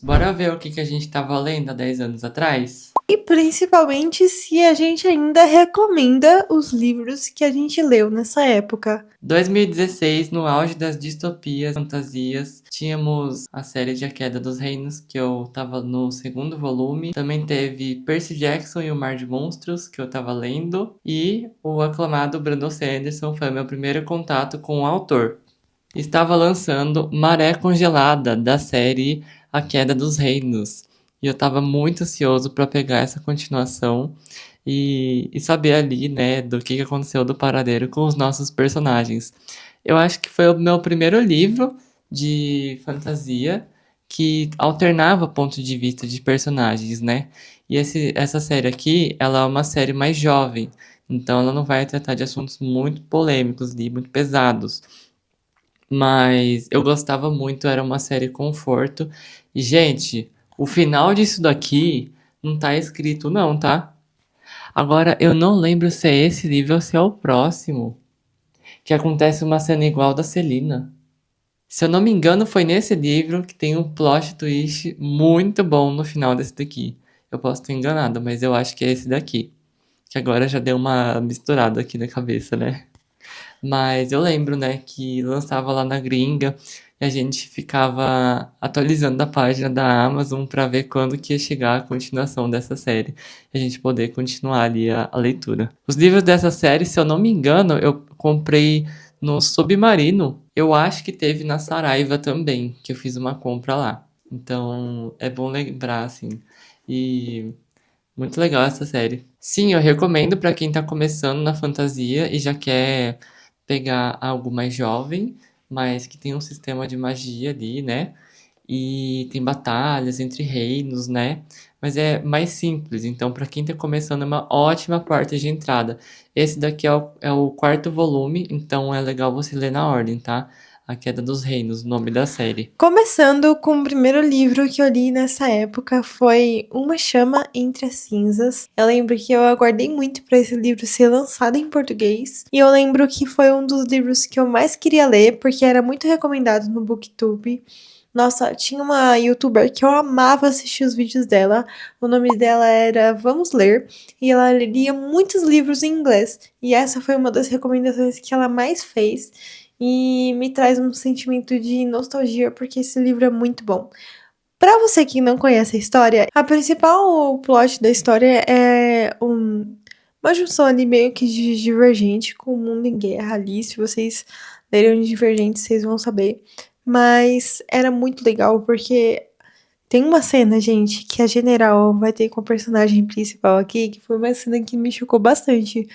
Bora ver o que a gente tava lendo há 10 anos atrás? E principalmente se a gente ainda recomenda os livros que a gente leu nessa época. 2016, no auge das distopias, fantasias, tínhamos a série de A Queda dos Reinos, que eu tava no segundo volume. Também teve Percy Jackson e o Mar de Monstros, que eu tava lendo. E o aclamado Brandon Sanderson foi meu primeiro contato com o autor. Estava lançando Maré Congelada, da série A Queda dos Reinos. E eu estava muito ansioso para pegar essa continuação e saber ali, né, do que aconteceu do paradeiro com os nossos personagens. Eu acho que foi o meu primeiro livro de fantasia que alternava ponto de vista de personagens, né? E essa série aqui, ela é uma série mais jovem, então ela não vai tratar de assuntos muito polêmicos e muito pesados. Mas eu gostava muito, era uma série conforto. E, gente, o final disso daqui não tá escrito, não, tá? Agora, eu não lembro se é esse livro ou se é o próximo. Que acontece uma cena igual da Celina. Se eu não me engano, foi nesse livro que tem um plot twist muito bom no final desse daqui. Eu posso estar enganado, mas eu acho que é esse daqui. Que agora já deu uma misturada aqui na cabeça, né? Mas eu lembro, né, que lançava lá na gringa e a gente ficava atualizando a página da Amazon para ver quando que ia chegar a continuação dessa série e a gente poder continuar ali a leitura. Os livros dessa série, se eu não me engano, eu comprei no Submarino. Eu acho que teve na Saraiva também, que eu fiz uma compra lá. Então, é bom lembrar assim. E muito legal essa série. Sim, eu recomendo para quem tá começando na fantasia e já quer pegar algo mais jovem, mas que tem um sistema de magia ali, né? E tem batalhas entre reinos, né? Mas é mais simples, então para quem tá começando é uma ótima porta de entrada. Esse daqui é o quarto volume, então é legal você ler na ordem, tá? A Queda dos Reinos, o nome da série. Começando com o primeiro livro que eu li nessa época foi Uma Chama Entre as Cinzas. Eu lembro que eu aguardei muito para esse livro ser lançado em português. E eu lembro que foi um dos livros que eu mais queria ler, porque era muito recomendado no BookTube. Nossa, tinha uma youtuber que eu amava assistir os vídeos dela. O nome dela era Vamos Ler. E ela lia muitos livros em inglês. E essa foi uma das recomendações que ela mais fez. E me traz um sentimento de nostalgia, porque esse livro é muito bom. Pra você que não conhece a história, a principal plot da história é uma junção ali meio que de Divergente com o Mundo em Guerra ali. Se vocês lerem Divergente, vocês vão saber. Mas era muito legal porque tem uma cena, gente, que a General vai ter com a personagem principal aqui, que foi uma cena que me chocou bastante.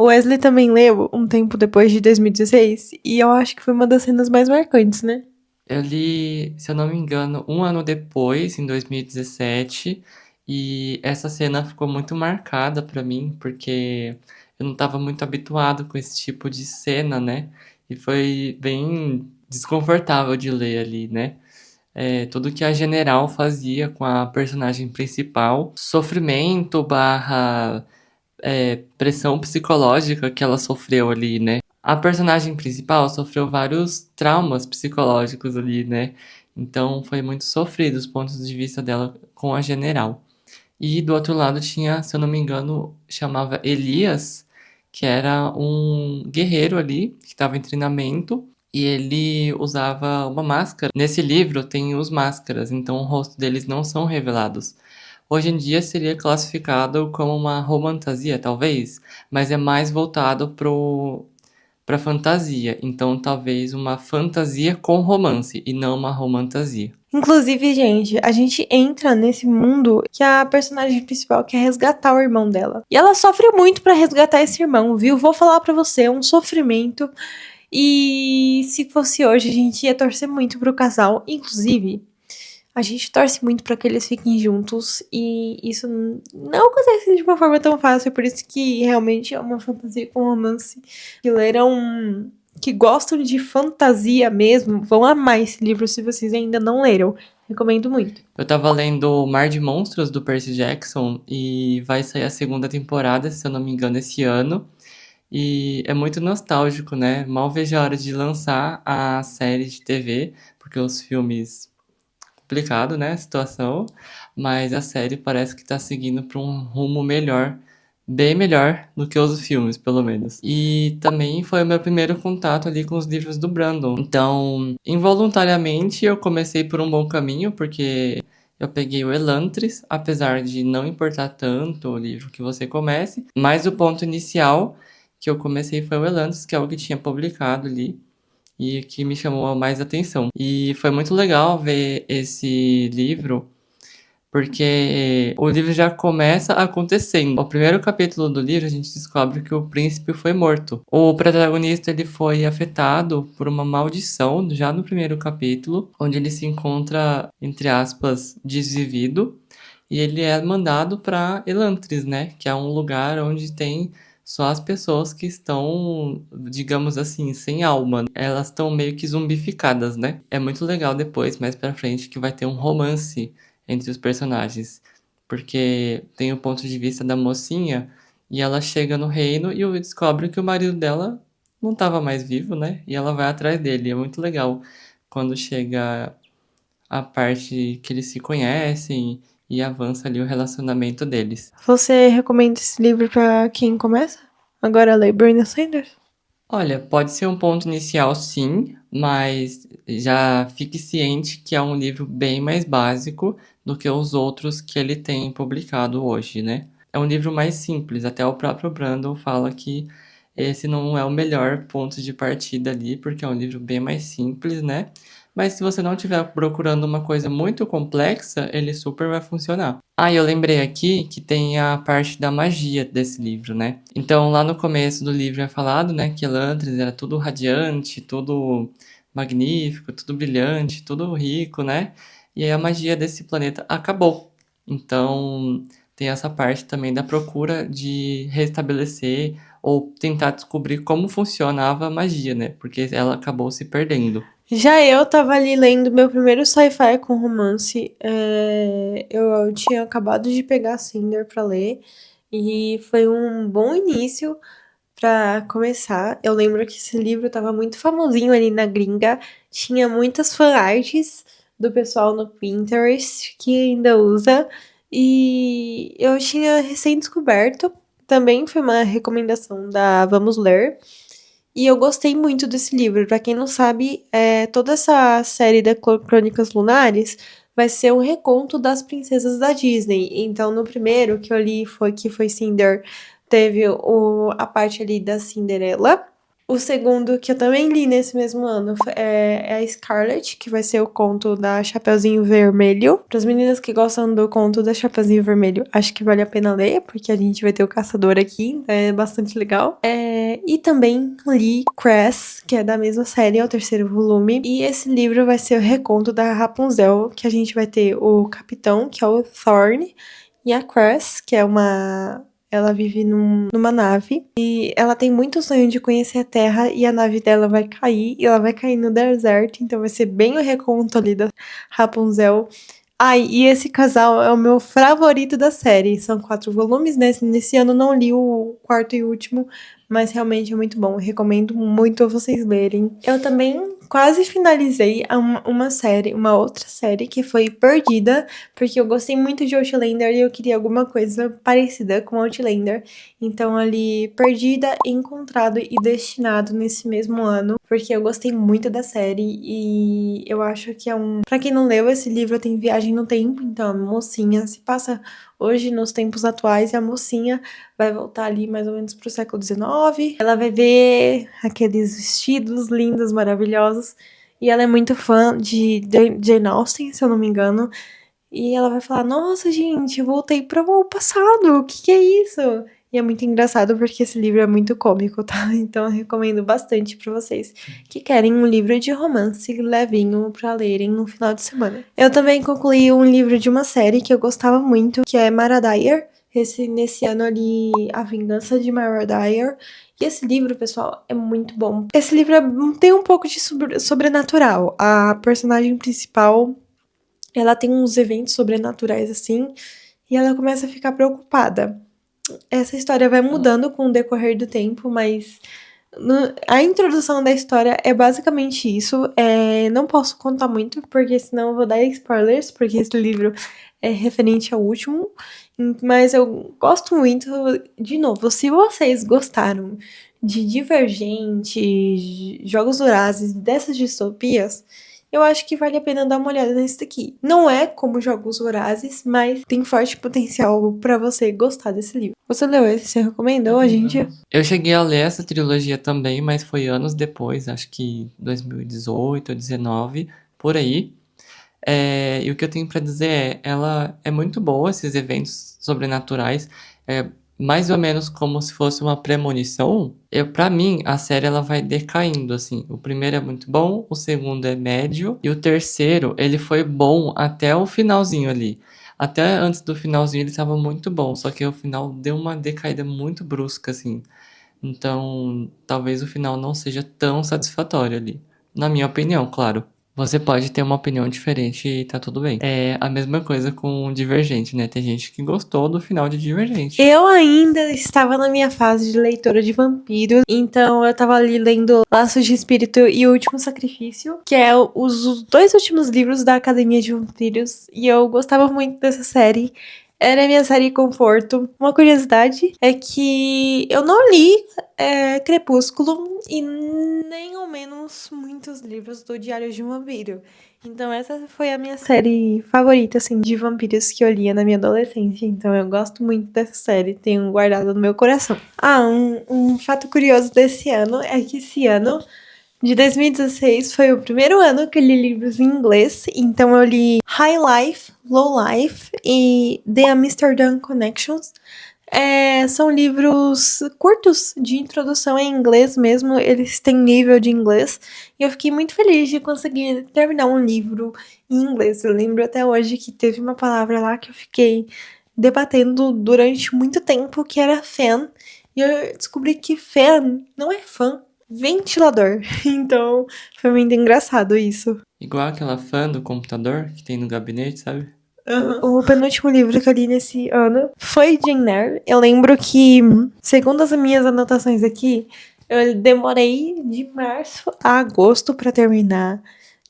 O Wesley também leu um tempo depois de 2016 e eu acho que foi uma das cenas mais marcantes, né? Eu li, se eu não me engano, um ano depois, em 2017, e essa cena ficou muito marcada pra mim, porque eu não estava muito habituado com esse tipo de cena, né? E foi bem desconfortável de ler ali, né? Tudo que a General fazia com a personagem principal, sofrimento barra pressão psicológica que ela sofreu ali, né? A personagem principal sofreu vários traumas psicológicos ali, né? Então foi muito sofrido os pontos de vista dela com a general. E do outro lado tinha, se eu não me engano, chamava Elias, que era um guerreiro ali, que estava em treinamento, e ele usava uma máscara. Nesse livro tem os máscaras, então o rosto deles não são revelados. Hoje em dia seria classificado como uma romantasia, talvez, mas é mais voltado pra fantasia. Então, talvez uma fantasia com romance e não uma romantasia. Inclusive, gente, a gente entra nesse mundo que a personagem principal quer resgatar o irmão dela. E ela sofre muito pra resgatar esse irmão, viu? Vou falar pra você, é um sofrimento. E se fosse hoje, a gente ia torcer muito pro casal. Inclusive, a gente torce muito pra que eles fiquem juntos e isso não acontece de uma forma tão fácil, por isso que realmente é uma fantasia com romance. Que leram, que gostam de fantasia mesmo, vão amar esse livro se vocês ainda não leram. Recomendo muito. Eu tava lendo Mar de Monstros do Percy Jackson e vai sair a segunda temporada, se eu não me engano, esse ano. E é muito nostálgico, né? Mal vejo a hora de lançar a série de TV, porque os filmes complicado, né, a situação, mas a série parece que tá seguindo para um rumo melhor, bem melhor do que os filmes, pelo menos. E também foi o meu primeiro contato ali com os livros do Brandon. Então, involuntariamente, eu comecei por um bom caminho, porque eu peguei o Elantris, apesar de não importar tanto o livro que você comece, mas o ponto inicial que eu comecei foi o Elantris, que é o que tinha publicado ali e que me chamou mais atenção. E foi muito legal ver esse livro, porque o livro já começa acontecendo. O primeiro capítulo do livro a gente descobre que o príncipe foi morto. O protagonista ele foi afetado por uma maldição já no primeiro capítulo, onde ele se encontra, entre aspas, desvivido, e ele é mandado para Elantris, né, que é um lugar onde tem só as pessoas que estão, digamos assim, sem alma. Elas estão meio que zumbificadas, né? É muito legal depois, mais pra frente, que vai ter um romance entre os personagens. Porque tem o ponto de vista da mocinha e ela chega no reino e descobre que o marido dela não estava mais vivo, né? E ela vai atrás dele. É muito legal quando chega a parte que eles se conhecem e avança ali o relacionamento deles. Você recomenda esse livro pra quem começa? Agora lê Bernie Sanders? Olha, pode ser um ponto inicial, sim, mas já fique ciente que é um livro bem mais básico do que os outros que ele tem publicado hoje, né? É um livro mais simples, até o próprio Brandon fala que esse não é o melhor ponto de partida ali, porque é um livro bem mais simples, né? Mas se você não estiver procurando uma coisa muito complexa, ele super vai funcionar. Ah, eu lembrei aqui que tem a parte da magia desse livro, né? Então, lá no começo do livro é falado, né, que Elantris era tudo radiante, tudo magnífico, tudo brilhante, tudo rico, né? E aí a magia desse planeta acabou. Então, tem essa parte também da procura de restabelecer ou tentar descobrir como funcionava a magia, né? Porque ela acabou se perdendo. Já eu tava ali lendo meu primeiro sci-fi com romance. Eu tinha acabado de pegar Cinder pra ler. E foi um bom início pra começar. Eu lembro que esse livro tava muito famosinho ali na gringa. Tinha muitas fanarts do pessoal no Pinterest que ainda usa. E eu tinha recém-descoberto. Também foi uma recomendação da Vamos Ler. E eu gostei muito desse livro. Pra quem não sabe, toda essa série da Crônicas Lunares vai ser um reconto das princesas da Disney. Então, no primeiro que eu li que foi Cinder, teve a parte ali da Cinderela. O segundo, que eu também li nesse mesmo ano, é a Scarlet, que vai ser o conto da Chapeuzinho Vermelho. Para as meninas que gostam do conto da Chapeuzinho Vermelho, acho que vale a pena ler, porque a gente vai ter o caçador aqui, é bastante legal. E também li Cress, que é da mesma série, é o terceiro volume. E esse livro vai ser o reconto da Rapunzel, que a gente vai ter o capitão, que é o Thorne, e a Cress, que é ela vive numa nave e ela tem muito sonho de conhecer a Terra e a nave dela vai cair e ela vai cair no deserto, então vai ser bem o reconto ali da Rapunzel. Ai, e esse casal é o meu favorito da série. São 4 volumes, né? Nesse ano não li o quarto e último, mas realmente é muito bom. Recomendo muito a vocês lerem. Eu também quase finalizei uma outra série que foi Perdida, porque eu gostei muito de Outlander e eu queria alguma coisa parecida com Outlander. Então ali Perdida, Encontrado e Destinado nesse mesmo ano, porque eu gostei muito da série e eu acho que Pra quem não leu esse livro, tem Viagem no Tempo, então a mocinha se passa hoje nos tempos atuais e a mocinha vai voltar ali mais ou menos pro século XIX. Ela vai ver aqueles vestidos lindos, maravilhosos. E ela é muito fã de Jane Austen, se eu não me engano. E ela vai falar: Nossa, gente, eu voltei para o passado, o que é isso? E é muito engraçado porque esse livro é muito cômico, tá? Então eu recomendo bastante para vocês que querem um livro de romance levinho para lerem no final de semana. Eu também concluí um livro de uma série que eu gostava muito, que é Mara Dyer. Nesse ano eu li A Vingança de Mara Dyer. E esse livro, pessoal, é muito bom. Esse livro tem um pouco de sobrenatural. A personagem principal, ela tem uns eventos sobrenaturais assim, e ela começa a ficar preocupada. Essa história vai mudando com o decorrer do tempo, mas A introdução da história é basicamente isso. Não posso contar muito, porque senão eu vou dar spoilers, porque esse livro é referente ao último. Mas eu gosto muito, de novo, se vocês gostaram de Divergente, Jogos Vorazes, dessas distopias, eu acho que vale a pena dar uma olhada nesse daqui. Não é como Jogos Vorazes, mas tem forte potencial pra você gostar desse livro. Você leu esse? Você recomendou a gente? Eu cheguei a ler essa trilogia também, mas foi anos depois, acho que 2018 ou 2019, por aí. E o que eu tenho pra dizer ela é muito boa, esses eventos sobrenaturais. É mais ou menos como se fosse uma premonição. Pra mim, a série ela vai decaindo, assim. O primeiro é muito bom, o segundo é médio, e o terceiro, ele foi bom até o finalzinho ali. Até antes do finalzinho ele estava muito bom, só que o final deu uma decaída muito brusca, assim. Então, talvez o final não seja tão satisfatório ali. Na minha opinião, claro. Você pode ter uma opinião diferente e tá tudo bem. É a mesma coisa com Divergente, né? Tem gente que gostou do final de Divergente. Eu ainda estava na minha fase de leitora de vampiros, então eu tava ali lendo Laços de Espírito e O Último Sacrifício, que é os dois últimos livros da Academia de Vampiros, e eu gostava muito dessa série. Era a minha série conforto. Uma curiosidade é que eu não li Crepúsculo e nem ao menos muitos livros do Diário de um Vampiro. Então essa foi a minha série favorita, assim, de vampiros que eu lia na minha adolescência. Então eu gosto muito dessa série, tenho guardado no meu coração. Um fato curioso desse ano é que esse ano, de 2016, foi o primeiro ano que eu li livros em inglês. Então eu li High Life, Low Life e The Amsterdam Connections. São livros curtos de introdução em inglês mesmo, eles têm nível de inglês, e eu fiquei muito feliz de conseguir terminar um livro em inglês. Eu lembro até hoje que teve uma palavra lá que eu fiquei debatendo durante muito tempo, que era fan, e eu descobri que fan não é fã, ventilador. Então, foi muito engraçado isso. Igual aquela fã do computador que tem no gabinete, sabe? O penúltimo livro que eu li nesse ano foi Jane Eyre. Eu lembro que, segundo as minhas anotações aqui, eu demorei de março a agosto para terminar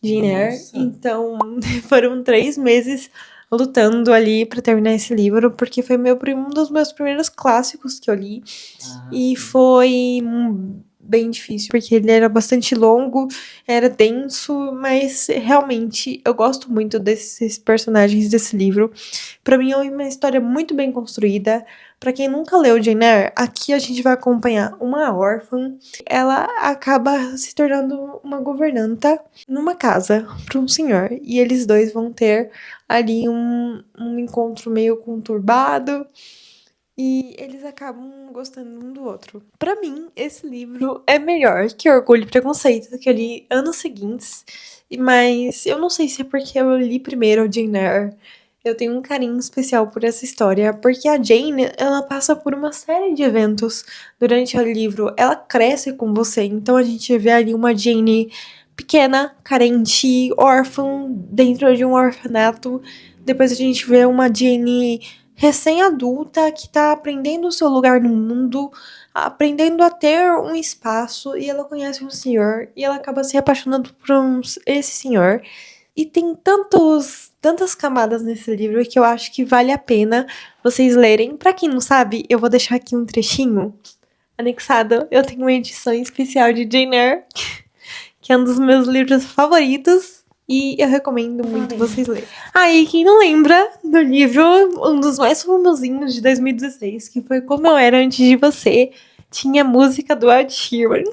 Jane Eyre. Nossa. Então, foram 3 meses lutando ali para terminar esse livro, porque foi um dos meus primeiros clássicos que eu li. E foi bem difícil, porque ele era bastante longo, era denso, mas realmente eu gosto muito desses personagens desse livro. Pra mim é uma história muito bem construída. Pra quem nunca leu Jane Eyre, aqui a gente vai acompanhar uma órfã. Ela acaba se tornando uma governanta numa casa para um senhor, e eles dois vão ter ali um encontro meio conturbado. E eles acabam gostando um do outro. Pra mim, esse livro é melhor que Orgulho e Preconceito, que eu li anos seguintes. Mas eu não sei se é porque eu li primeiro a Jane Eyre. Eu tenho um carinho especial por essa história, porque a Jane, ela passa por uma série de eventos durante o livro. Ela cresce com você, então a gente vê ali uma Jane pequena, carente, órfã, dentro de um orfanato. Depois a gente vê uma Jane recém-adulta que tá aprendendo o seu lugar no mundo, aprendendo a ter um espaço, e ela conhece um senhor e ela acaba se apaixonando por esse senhor. E tem tantas camadas nesse livro que eu acho que vale a pena vocês lerem. Pra quem não sabe, eu vou deixar aqui um trechinho anexado. Eu tenho uma edição especial de Jane Eyre, que é um dos meus livros favoritos. E eu recomendo muito vocês lerem. Aí, quem não lembra do livro, um dos mais famosinhos de 2016, que foi Como Eu Era Antes de Você, tinha a música do Ed Sheeran.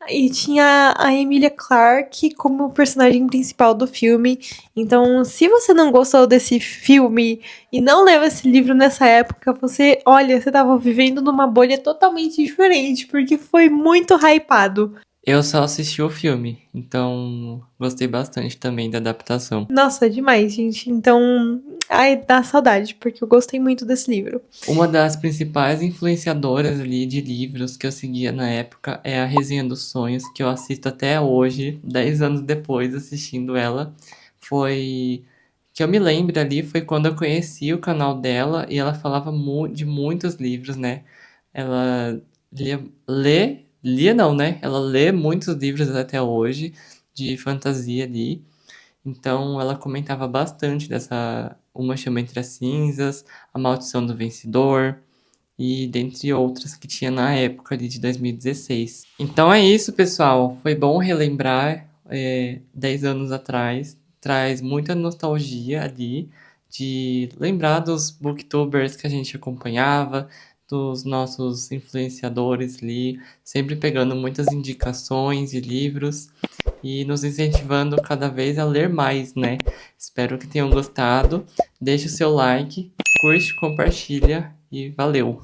E tinha a Emilia Clarke como personagem principal do filme. Então, se você não gostou desse filme e não leu esse livro nessa época, você tava vivendo numa bolha totalmente diferente, porque foi muito hypado. Eu só assisti o filme, então gostei bastante também da adaptação. Nossa, demais, gente. Então, ai, dá saudade, porque eu gostei muito desse livro. Uma das principais influenciadoras ali de livros que eu seguia na época é a Resenha dos Sonhos, que eu assisto até hoje, 10 anos depois assistindo ela. Foi que eu me lembro ali, foi quando eu conheci o canal dela e ela falava de muitos livros, né? Ela lia não, né? Ela lê muitos livros até hoje de fantasia ali. Então ela comentava bastante dessa Uma Chama Entre as Cinzas, A Maldição do Vencedor e dentre outras que tinha na época ali de 2016. Então é isso, pessoal. Foi bom relembrar 10 anos atrás. Traz muita nostalgia ali de lembrar dos booktubers que a gente acompanhava, dos nossos influenciadores ali, sempre pegando muitas indicações de livros e nos incentivando cada vez a ler mais, né? Espero que tenham gostado. Deixe o seu like, curte, compartilha e valeu!